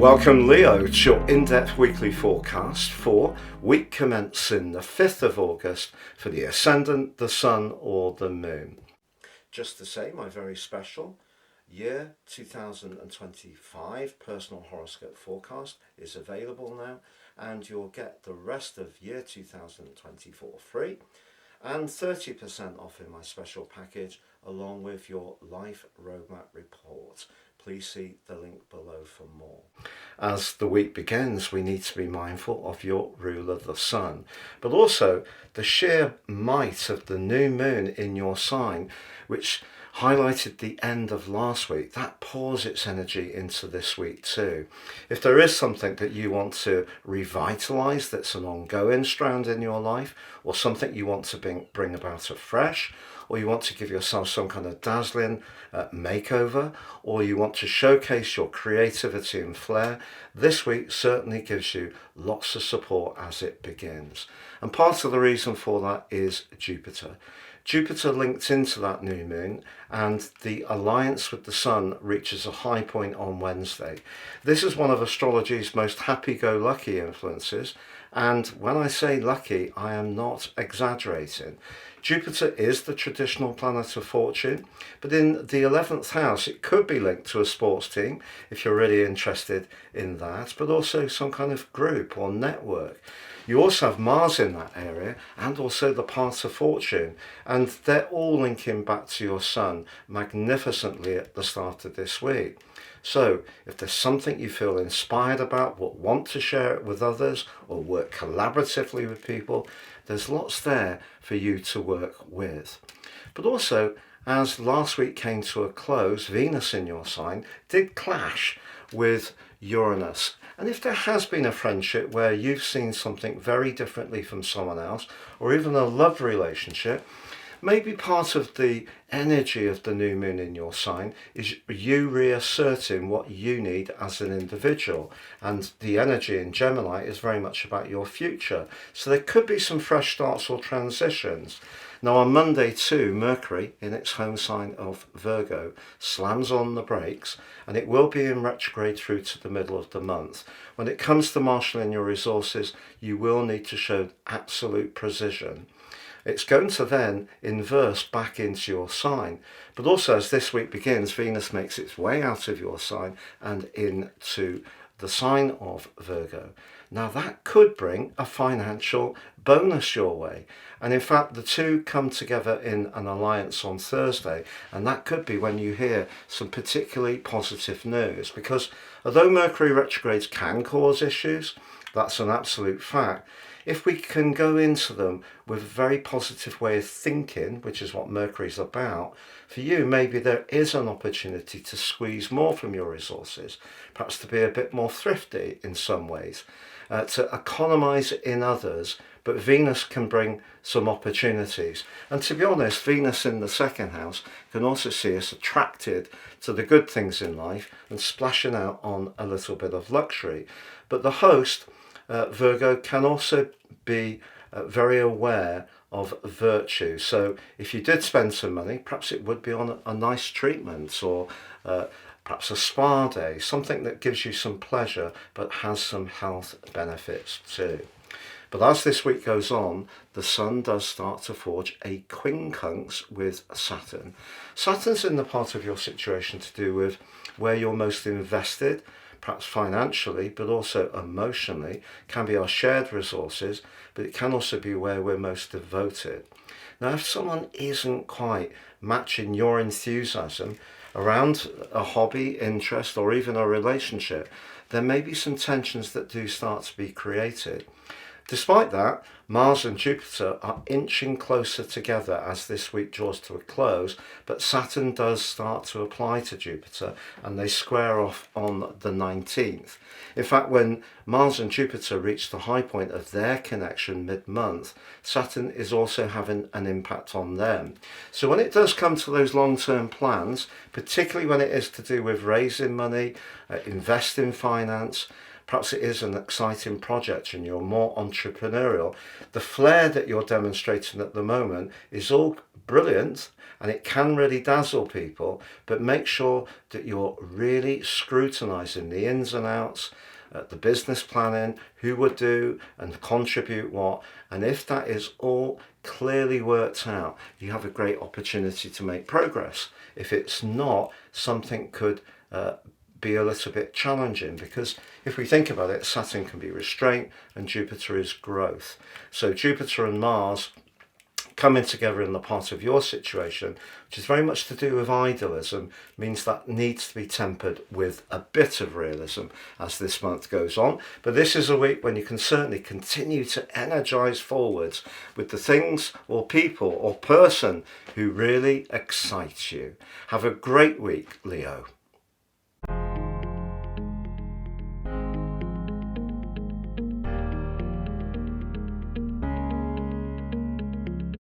Welcome, Leo, to your in-depth weekly forecast for week commencing the 5th of August for the Ascendant, the Sun or the Moon. Just to say, my very special year 2025 personal horoscope forecast is available now, and you'll get the rest of year 2024 free and 30% off in my special package along with your life roadmap report. Please see the link below for more. As the week begins, we need to be mindful of your ruler, the Sun, but also the sheer might of the new moon in your sign, which highlighted the end of last week. That pours its energy into this week too. If there is something that you want to revitalize that's an ongoing strand in your life, or something you want to bring about afresh, or you want to give yourself some kind of dazzling makeover, or you want to showcase your creativity and flair, this week certainly gives you lots of support as it begins. And part of the reason for that is Jupiter. Jupiter linked into that new moon, and the alliance with the Sun reaches a high point on Wednesday. This is one of astrology's most happy-go-lucky influences, and when I say lucky, I am not exaggerating. Jupiter is the traditional planet of fortune, but in the 11th house it could be linked to a sports team if you're really interested in that, but also some kind of group or network. You also have Mars in that area and also the path of fortune, and they're all linking back to your Sun magnificently at the start of this week. So if there's something you feel inspired about, but want to share it with others or work collaboratively with people, there's lots there for you to work with. But also, as last week came to a close, Venus in your sign did clash with Uranus. And if there has been a friendship where you've seen something very differently from someone else, or even a love relationship, maybe part of the energy of the new moon in your sign is you reasserting what you need as an individual. And the energy in Gemini is very much about your future. So there could be some fresh starts or transitions. Now on Monday too, Mercury in its home sign of Virgo slams on the brakes, and it will be in retrograde through to the middle of the month. When it comes to marshalling your resources, you will need to show absolute precision. It's going to then inverse back into your sign. But also as this week begins, Venus makes its way out of your sign and into the sign of Virgo. Now that could bring a financial bonus your way. And in fact, the two come together in an alliance on Thursday. And that could be when you hear some particularly positive news. Because although Mercury retrogrades can cause issues, that's an absolute fact. If we can go into them with a very positive way of thinking, which is what Mercury's about, for you, maybe there is an opportunity to squeeze more from your resources, perhaps to be a bit more thrifty in some ways, to economize in others, but Venus can bring some opportunities. And to be honest, Venus in the second house can also see us attracted to the good things in life and splashing out on a little bit of luxury. But the host, Virgo, can also be very aware of virtue. So if you did spend some money, perhaps it would be on a nice treatment, or perhaps a spa day, something that gives you some pleasure but has some health benefits too. But as this week goes on, the Sun does start to forge a quincunx with Saturn. Saturn's in the part of your situation to do with where you're most invested, perhaps financially, but also emotionally. Can be our shared resources, but it can also be where we're most devoted. Now, if someone isn't quite matching your enthusiasm around a hobby, interest, or even a relationship, there may be some tensions that do start to be created. Despite that, Mars and Jupiter are inching closer together as this week draws to a close, but Saturn does start to apply to Jupiter and they square off on the 19th. In fact, when Mars and Jupiter reach the high point of their connection mid-month, Saturn is also having an impact on them. So when it does come to those long-term plans, particularly when it is to do with raising money, invest in finance, perhaps it is an exciting project and you're more entrepreneurial, the flair that you're demonstrating at the moment is all brilliant and it can really dazzle people, but make sure that you're really scrutinizing the ins and outs, the business planning, who would do and contribute what, and if that is all clearly worked out, you have a great opportunity to make progress. If it's not, something could be a little bit challenging, because if we think about it, Saturn can be restraint and Jupiter is growth. So Jupiter and Mars coming together in the part of your situation, which is very much to do with idealism, means that needs to be tempered with a bit of realism as this month goes on. But this is a week when you can certainly continue to energize forwards with the things or people or person who really excites you. Have a great week, Leo.